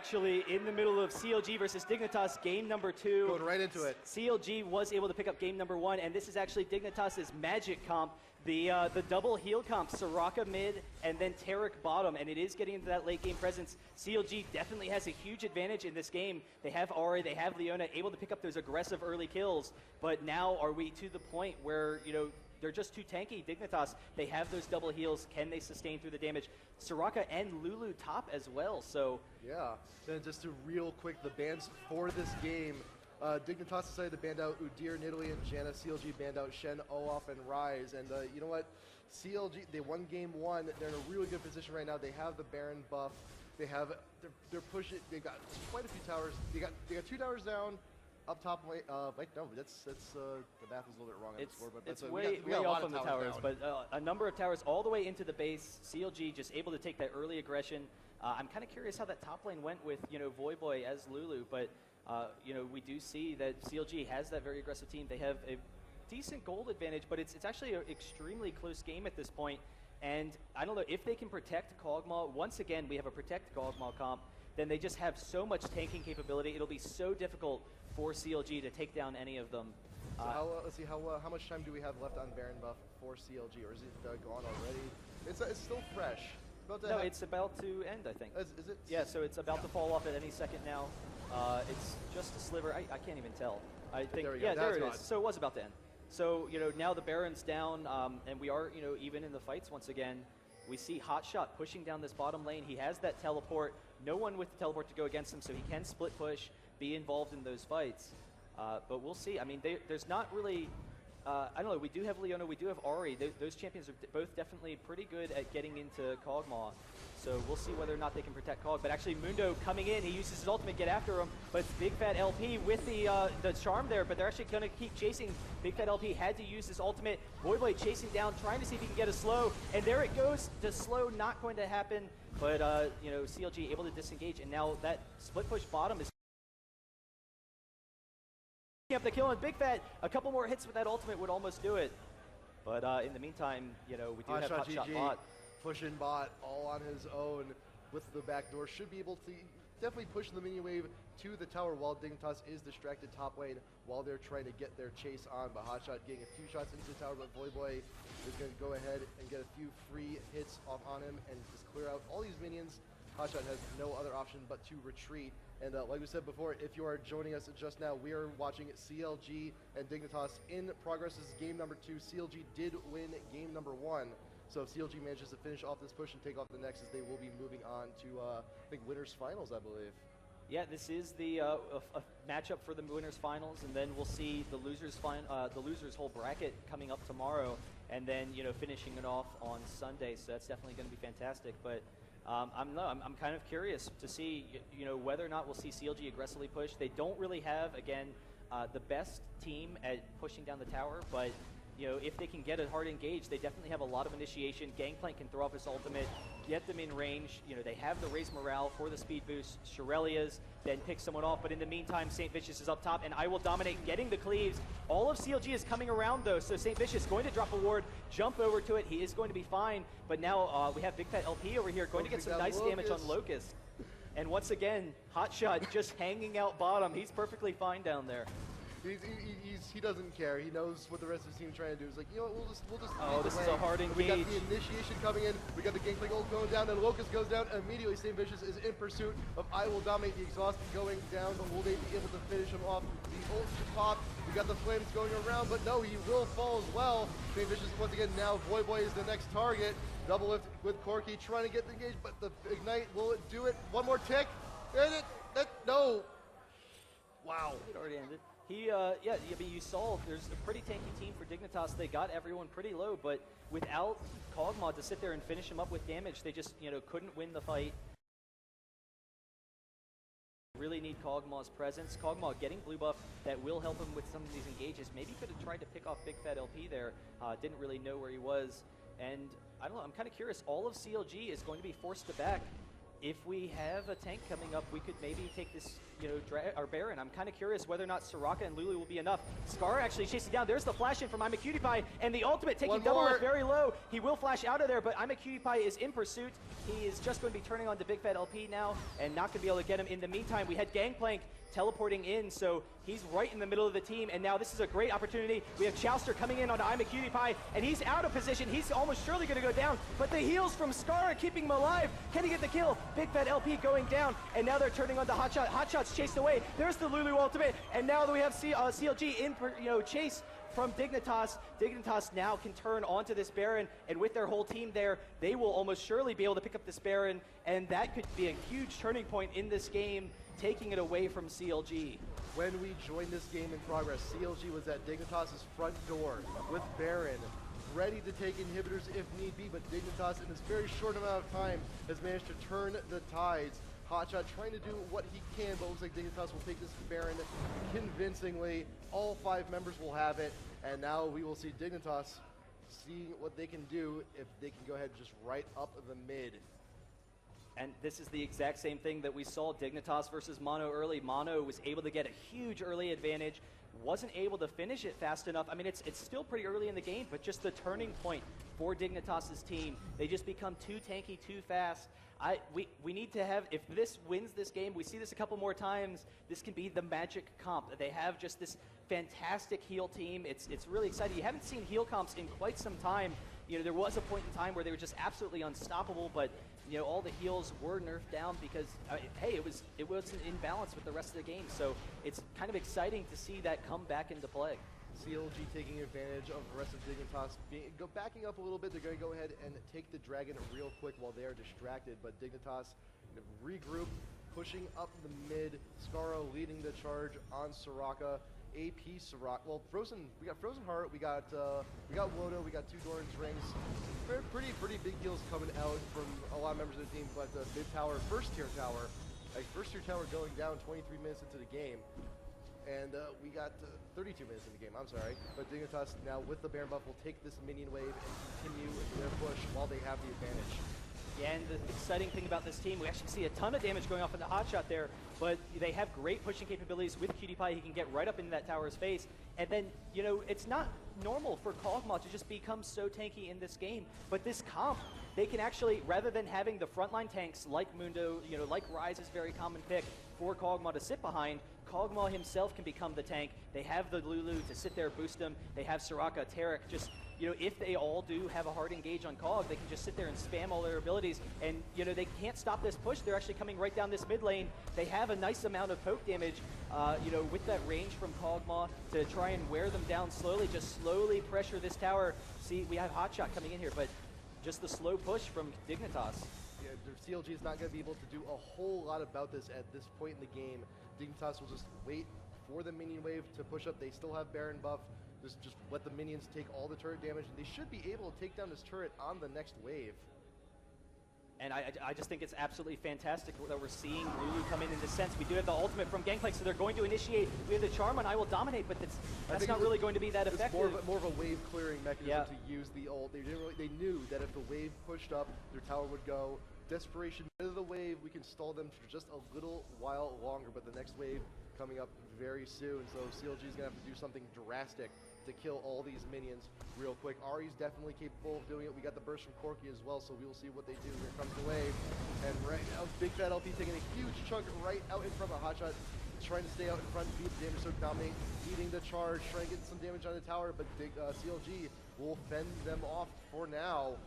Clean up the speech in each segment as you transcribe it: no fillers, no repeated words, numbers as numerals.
actually in the middle of CLG versus Dignitas, game number 2. Going right into it. CLG was able to pick up game number 1, and this is actually Dignitas' magic comp, the double heal comp, Soraka mid, and then Taric bottom, and it is getting into that late game presence. CLG definitely has a huge advantage in this game. They have Ahri, they have Leona, able to pick up those aggressive early kills, but now are we to the point where, you know, they're just too tanky. Dignitas, they have those double heals. Can they sustain through the damage? Soraka and Lulu top as well, so. Yeah, then just to real quick, the bans for this game. Dignitas decided to ban out Udyr, Nidalee, and Janna. CLG banned out Shen, Olaf, and Ryze. And you know what? CLG, they won game 1. They're in a really good position right now. They have the Baron buff. They have, they're pushing, they've got quite a few towers. They got 2 towers down. Up top, wait, no, that's the math is a little bit wrong on the score, but it's way off on the towers, but a number of towers all the way into the base. CLG just able to take that early aggression. I'm kind of curious how that top lane went with, you know, Voyboy as Lulu, but you know, we do see that CLG has that very aggressive team. They have a decent gold advantage, but it's actually an extremely close game at this point. And I don't know if they can protect Kog'Maw. Once again, we have a protect Kog'Maw comp. Then they just have so much tanking capability. It'll be so difficult for CLG to take down any of them. So let's see, how much time do we have left on Baron buff for CLG, or is it gone already? It's still fresh. No, it's about to end, I think. Is it? Yeah, so it's about to fall off at any second now. It's just a sliver. I can't even tell. I think, yeah, there it is. So it was about to end. So, you know, now the Baron's down, and we are, you know, even in the fights once again. We see Hotshot pushing down this bottom lane. He has that teleport. No one with the teleport to go against him, so he can split push, be involved in those fights. But we'll see. I mean, there's not really... I don't know, we do have Leona, we do have Ahri. Those champions are both definitely pretty good at getting into Kog'Maw. So we'll see whether or not they can protect Kog. But actually, Mundo coming in, he uses his ultimate, get after him. But it's Big Fat LP with the charm there, but they're actually going to keep chasing. Big Fat LP had to use his ultimate. Voyboy chasing down, trying to see if he can get a slow. And there it goes. The slow not going to happen. But, you know, CLG able to disengage. And now that split push bottom is up the kill, and Big Fat, a couple more hits with that ultimate would almost do it. But in the meantime, you know, we do have Hotshot bot. Pushing bot all on his own with the back door. Should be able to definitely push the minion wave to the tower while Dignitas is distracted top lane while they're trying to get their chase on. But Hotshot getting a few shots into the tower, but Voyboy is going to go ahead and get a few free hits off on him and just clear out all these minions. Hotshot has no other option but to retreat. And like we said before, if you are joining us just now, we are watching CLG and Dignitas in progress. This is game number 2. CLG did win game number 1. So if CLG manages to finish off this push and take off the Nexus, they will be moving on to, I think, winners finals, I believe. Yeah, this is the a matchup for the winners finals, and then we'll see the losers whole bracket coming up tomorrow, and then, you know, finishing it off on Sunday. So that's definitely going to be fantastic. But I'm kind of curious to see, you know, whether or not we'll see CLG aggressively push. They don't really have, again, the best team at pushing down the tower, but, you know, if they can get a hard engage, they definitely have a lot of initiation. Gangplank can throw off his ultimate, get them in range. You know, they have the raise morale for the speed boost. Shirelia's then pick someone off, but in the meantime, St. Vicious is up top, and I Will Dominate getting the cleaves. All of CLG is coming around, though, so St. Vicious going to drop a ward, jump over to it. He is going to be fine, but now we have Big Fat LP over here going to get some nice damage on Locust. And once again, Hotshot just hanging out bottom. He's perfectly fine down there. He doesn't care. He knows what the rest of his team is trying to do. He's like, you know what, we'll just oh, this is a hard engage. We got the initiation coming in. We got the Gangplank ult going down, and Locust goes down immediately. St. Vicious is in pursuit of I Will Dominate. The exhaust going down, but will they be able to finish him off? The ult should pop. We got the flames going around, but no, he will fall as well. St. Vicious once again, now Voyboy is the next target. Double lift with Corki trying to get the engage, but the Ignite, will it do it? One more tick. And no. Wow. It already ended. Yeah, I mean, you saw there's a pretty tanky team for Dignitas. They got everyone pretty low, but without Kog'Maw to sit there and finish him up with damage, they just, you know, couldn't win the fight. Really need Kog'Maw's presence. Kog'Maw getting blue buff that will help him with some of these engages. Maybe could have tried to pick off Big Fat LP there. Didn't really know where he was. And I don't know, I'm kind of curious. All of CLG is going to be forced to back. if we have a tank coming up, we could maybe take this, our Baron. I'm kind of curious whether or not Soraka and Lulu will be enough. Scar actually chasing down. There's the flash in from IPL4, and the ultimate taking double is very low. He will flash out of there, but IPL4 is in pursuit. He is just going to be turning on to Big Fat LP now, and not going to be able to get him. In the meantime, we had Gangplank teleporting in, so he's right in the middle of the team, and now this is a great opportunity. We have Chowster coming in on IPL4, and he's out of position. He's almost surely going to go down, but the heals from Scar are keeping him alive. Can he get the kill? Big Fat LP going down, and now they're turning on to Hotshot. Hotshot's chased away. There's the Lulu ultimate, and now that we have CLG in, chase from Dignitas. Dignitas now can turn onto this Baron, and with their whole team there, they will almost surely be able to pick up this Baron, and that could be a huge turning point in this game, taking it away from CLG. When we joined this game in progress, CLG was at Dignitas' front door with Baron, ready to take inhibitors if need be, but Dignitas in this very short amount of time has managed to turn the tides. Hotshot trying to do what he can, but looks like Dignitas will take this Baron convincingly. All 5 members will have it, and now we will see Dignitas seeing what they can do if they can go ahead and just right up the mid. And this is the exact same thing that we saw Dignitas versus Mono early. Mono was able to get a huge early advantage, wasn't able to finish it fast enough. I mean, it's still pretty early in the game, but just the turning point for Dignitas' team. They just become too tanky, too fast. We need to have, if this wins this game, we see this a couple more times, this can be the magic comp. They have just this fantastic heal team. It's really exciting. You haven't seen heal comps in quite some time. There was a point in time where they were just absolutely unstoppable, but all the heals were nerfed down because, hey, it wasn't in balance with the rest of the game. So it's kind of exciting to see that come back into play. CLG taking advantage of the rest of Dignitas, backing up a little bit. They're going to go ahead and take the dragon real quick while they are distracted, but Dignitas regroup, pushing up the mid. Scaro leading the charge on Soraka. AP Soraka. Well, we got Frozen Heart, we got Wodo, we got 2 Doran's rings. Pretty big deals coming out from a lot of members of the team, but mid tower, first tier tower going down 23 minutes into the game. And we got 32 minutes in the game, I'm sorry. But Dignitas now with the Baron buff will take this minion wave and continue their push while they have the advantage. Yeah, and the exciting thing about this team, we actually see a ton of damage going off in the Hotshot there, but they have great pushing capabilities with QtPie. He can get right up into that tower's face. And then, it's not normal for Kog'Maw to just become so tanky in this game, but this comp, they can actually, rather than having the frontline tanks like Mundo, like Ryze is a very common pick for Kog'Maw to sit behind, Kog'Maw himself can become the tank. They have the Lulu to sit there, boost him. They have Soraka, Taric, just, if they all do have a hard engage on Kog, they can just sit there and spam all their abilities. And, they can't stop this push. They're actually coming right down this mid lane. They have a nice amount of poke damage, with that range from Kog'Maw to try and wear them down slowly, just slowly pressure this tower. See, we have Hotshot coming in here, but just the slow push from Dignitas. Yeah, CLG is not going to be able to do a whole lot about this at this point in the game. Dignitas will just wait for the minion wave to push up. They still have Baron buff. Just let the minions take all the turret damage, and they should be able to take down this turret on the next wave. And I just think it's absolutely fantastic that we're seeing Lulu come in this sense. We do have the ultimate from Gangplank, so they're going to initiate. We have the charm on I Will Dominate, but that's not really going to be that effective. It's more of a wave clearing mechanism to use the ult. They knew that if the wave pushed up, their tower would go. Desperation, of the wave, we can stall them for just a little while longer, but the next wave coming up very soon, so CLG is going to have to do something drastic to kill all these minions real quick. Ari's definitely capable of doing it. We got the burst from Corki as well, so we will see what they do. Here comes the wave, and right now, Big Fat LP taking a huge chunk right out in front of Hotshot, trying to stay out in front, beat the damage, so dominate, leading the charge, trying to get some damage on the tower, but CLG will fend them off for now.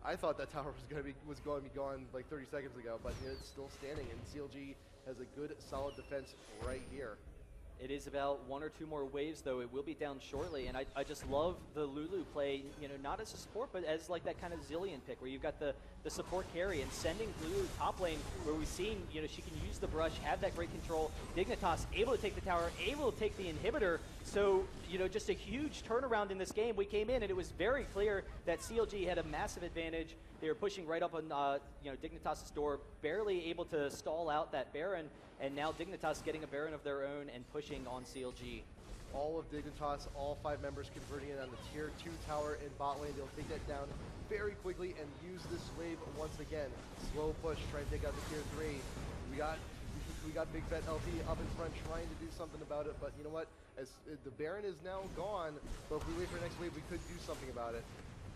I thought that tower was going to be gone like 30 seconds ago, but it's still standing, and CLG has a good, solid defense right here. It is about 1 or 2 more waves, though. It will be down shortly, and I just love the Lulu play, not as a support, but as like that kind of Zillion pick, where you've got the support carry and sending Lulu top lane, where we've seen, she can use the brush, have that great control. Dignitas able to take the tower, able to take the inhibitor, so, just a huge turnaround in this game. We came in, and it was very clear that CLG had a massive advantage. They were pushing right up on, Dignitas' door, barely able to stall out that Baron, and now Dignitas getting a Baron of their own and pushing on CLG. All of Dignitas, all 5 members converting it on the tier 2 tower in bot lane. They'll take that down very quickly and use this wave once again. Slow push, try and take out the tier 3. We got Big Bet LP up in front trying to do something about it, but you know what? As the Baron is now gone, but if we wait for the next wave, we could do something about it.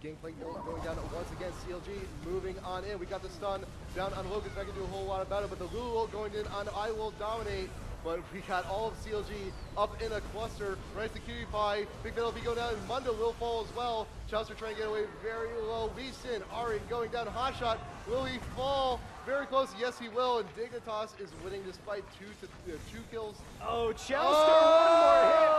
Gangplank going down once again. CLG moving on in. We got the stun down on Logan's. Not going to do a whole lot about it, but the Lulu going in on I Will Dominate. But we got all of CLG up in a cluster. Right to Cutie Pie. Big Bet LP go down, and Mundo will fall as well. Chaucer trying to get away very low. Lee Sin, Ari going down. Hot shot. Will he fall? Very close. Yes, he will. And Dignitas is winning despite two kills. Oh, Chelsea,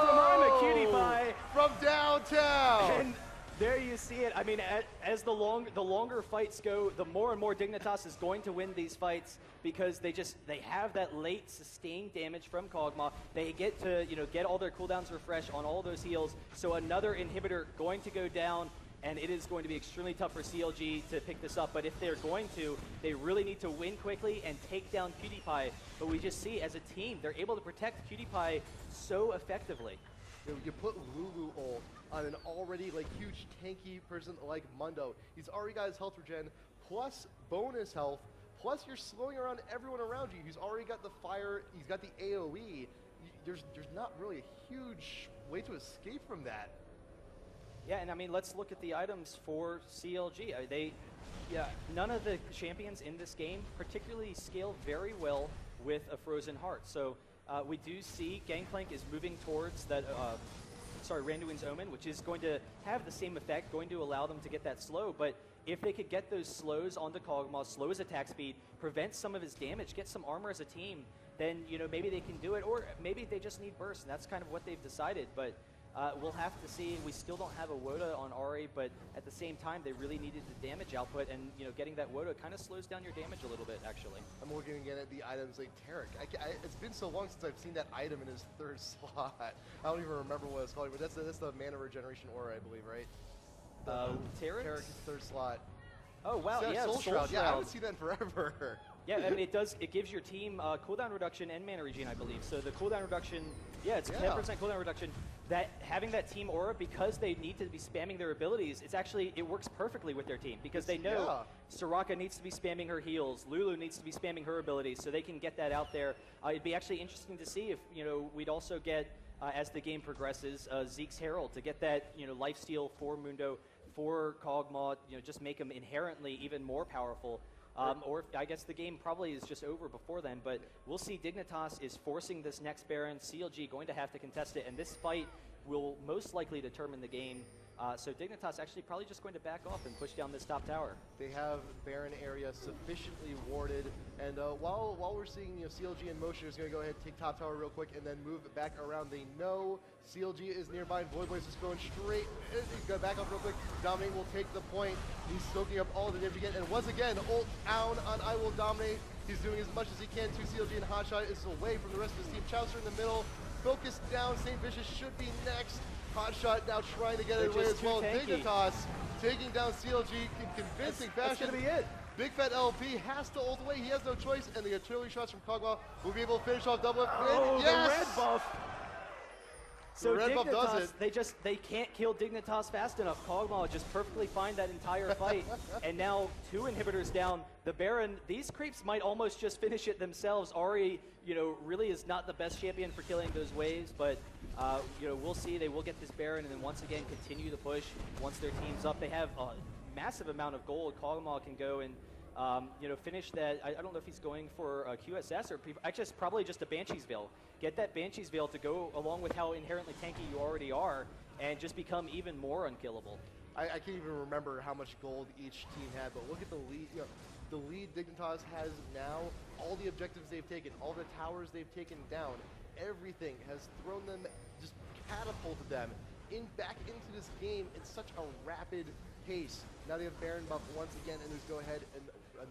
one more hit from Cutie Pie. From downtown. And there you see it. I mean, as the longer fights go, the more and more Dignitas is going to win these fights because they have that late sustained damage from Kog'Maw. They get to get all their cooldowns refreshed on all those heals. So another inhibitor going to go down. And it is going to be extremely tough for CLG to pick this up. But if they're going to, they really need to win quickly and take down Cutie Pie. But we just see, as a team, they're able to protect Cutie Pie so effectively. You put Lulu ult on an already huge tanky person like Mundo. He's already got his health regen, plus bonus health, plus you're slowing around everyone around you. He's already got the fire, he's got the AoE. There's not really a huge way to escape from that. Yeah, and I mean, let's look at the items for CLG. None of the champions in this game particularly scale very well with a Frozen Heart. So we do see Gangplank is moving towards that, Randuin's Omen, which is going to have the same effect, going to allow them to get that slow. But if they could get those slows onto Kog'Maw, slow his attack speed, prevent some of his damage, get some armor as a team, then maybe they can do it. Or maybe they just need burst, and that's kind of what they've decided. But we'll have to see. We still don't have a WOTA on Ari, but at the same time, they really needed the damage output, and getting that WOTA kind of slows down your damage a little bit, actually. I'm looking again at the items like Tarek. It's been so long since I've seen that item in his third slot. I don't even remember what it's called, but that's the mana regeneration aura, I believe, right? Tarek's third slot. Oh wow, yeah, Soul Shroud. Yeah, I haven't seen that in forever. Yeah, I mean, it gives your team cooldown reduction and mana regen, I believe. So the cooldown reduction, it's 10% cooldown reduction. That having that team aura, because they need to be spamming their abilities, it works perfectly with their team because they know Soraka needs to be spamming her heals, Lulu needs to be spamming her abilities, so they can get that out there. It'd be actually interesting to see if we'd also get as the game progresses Zeke's Herald to get that lifesteal for Mundo, for Kog'Maw, just make him inherently even more powerful. Or I guess the game probably is just over before then, but we'll see. Dignitas is forcing this next Baron. CLG going to have to contest it, and this fight will most likely determine the game. So Dignitas actually probably just going to back off and push down this top tower. They have Baron area sufficiently warded, and while we're seeing CLG in motion, is going to go ahead and take top tower real quick and then move it back around. They know CLG is nearby, and Void Blaze is going straight. Go back up real quick. Dominate will take the point. He's soaking up all the damage again, and once again, ult down on I Will Dominate. He's doing as much as he can to CLG, and Hotshot is away from the rest of his team. Chaucer in the middle, focus down. St. Vicious should be next. Hotshot now trying to get it away as well. Dignitas taking down CLG in convincing fashion. That's going to be it. Big Fat LP has to ult away. He has no choice, and the artillery shots from Kog'Maw will be able to finish off double. Oh, yes! The red buff. So the red buff does it. They can't kill Dignitas fast enough. Kog'Maw just perfectly find that entire fight, and now 2 inhibitors down. The Baron, these creeps might almost just finish it themselves. Ari, really is not the best champion for killing those waves, but we'll see. They will get this Baron, and then once again continue the push. Once their team's up, they have a massive amount of gold. Kog'Maw can go and finish that. I don't know if he's going for a QSS or actually probably just a Banshee's Veil. Get that Banshee's Veil to go along with how inherently tanky you already are, and just become even more unkillable. I can't even remember how much gold each team had, but look at the lead. The lead Dignitas has now, all the objectives they've taken, all the towers they've taken down, everything has thrown them, just catapulted them back into this game in such a rapid pace. Now they have Baron buff once again, and there's go ahead and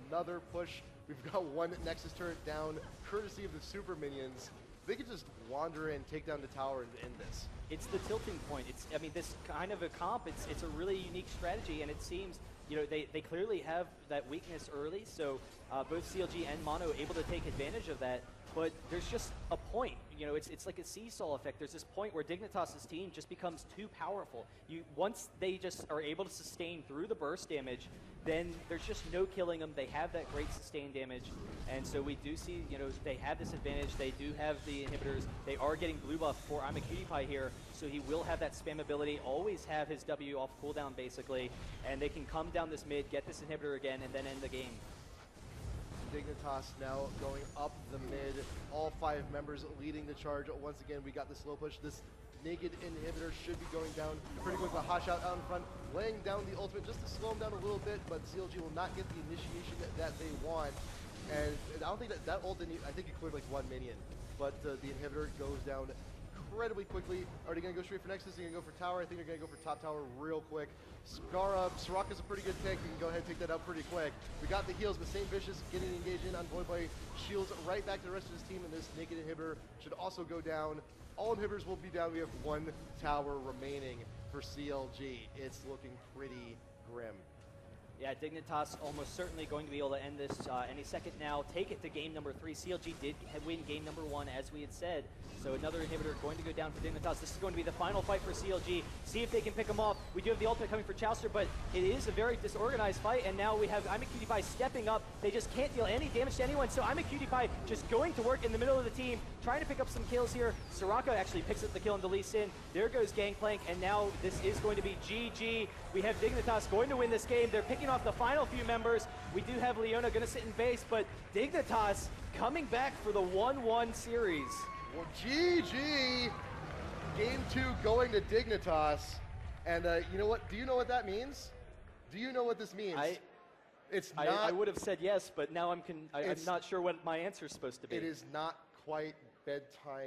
another push. We've got one Nexus turret down, courtesy of the super minions. They could just wander in, take down the tower, and end this. It's the tilting point. This kind of a comp, it's a really unique strategy, and it seems, they clearly have that weakness early, so both CLG and Mono able to take advantage of that. but there's just a point. You know, it's like a seesaw effect. There's this point where Dignitas' team just becomes too powerful. Once they just are able to sustain through the burst damage, then there's just no killing them. They have that great sustained damage, and so we do see, you know, they have this advantage. They do have the inhibitors. They are getting blue buff for I'm a Cutie Pie here, so he will have that spam ability, always have his W off cooldown basically, and they can come down this mid, get this inhibitor again, and then end the game. Dignitas now going up the mid. All 5 members leading the charge. Once again, we got the slow push. This naked inhibitor should be going down pretty quick. The hot shot out in front, laying down the ultimate just to slow him down a little bit, but CLG will not get the initiation that they want. And I don't think that ult didn't, I think it cleared like 1 minion, but the inhibitor goes down incredibly quickly. Are they going to go straight for Nexus? Are they going to go for tower? I think they're going to go for top tower real quick. Soraka's a pretty good pick. You can go ahead and take that out pretty quick. We got the heals, but St. Vicious getting engaged in on Voidboy. Shields right back to the rest of his team, and this naked inhibitor should also go down. All inhibitors will be down. We have 1 tower remaining for CLG. It's looking pretty grim. Yeah, Dignitas almost certainly going to be able to end this any second now. Take it to game number 3. CLG did win game number 1, as we had said. So another inhibitor going to go down for Dignitas. This is going to be the final fight for CLG. See if they can pick them off. We do have the ultimate coming for Chouster, but it is a very disorganized fight, and now we have I'm a Cutie Pie stepping up. They just can't deal any damage to anyone, so I'm a Cutie Pie just going to work in the middle of the team, trying to pick up some kills here. Soraka actually picks up the kill into Lee Sin. There goes Gangplank, and now this is going to be GG. We have Dignitas going to win this game. They're picking off the final few members. We do have Leona going to sit in base, but Dignitas coming back for the 1-1 series. Well, GG! Game 2 going to Dignitas. And you know what? Do you know what that means? Do you know what this means? I would have said yes, but now I'm not sure what my answer is supposed to be. It is not quite bedtime.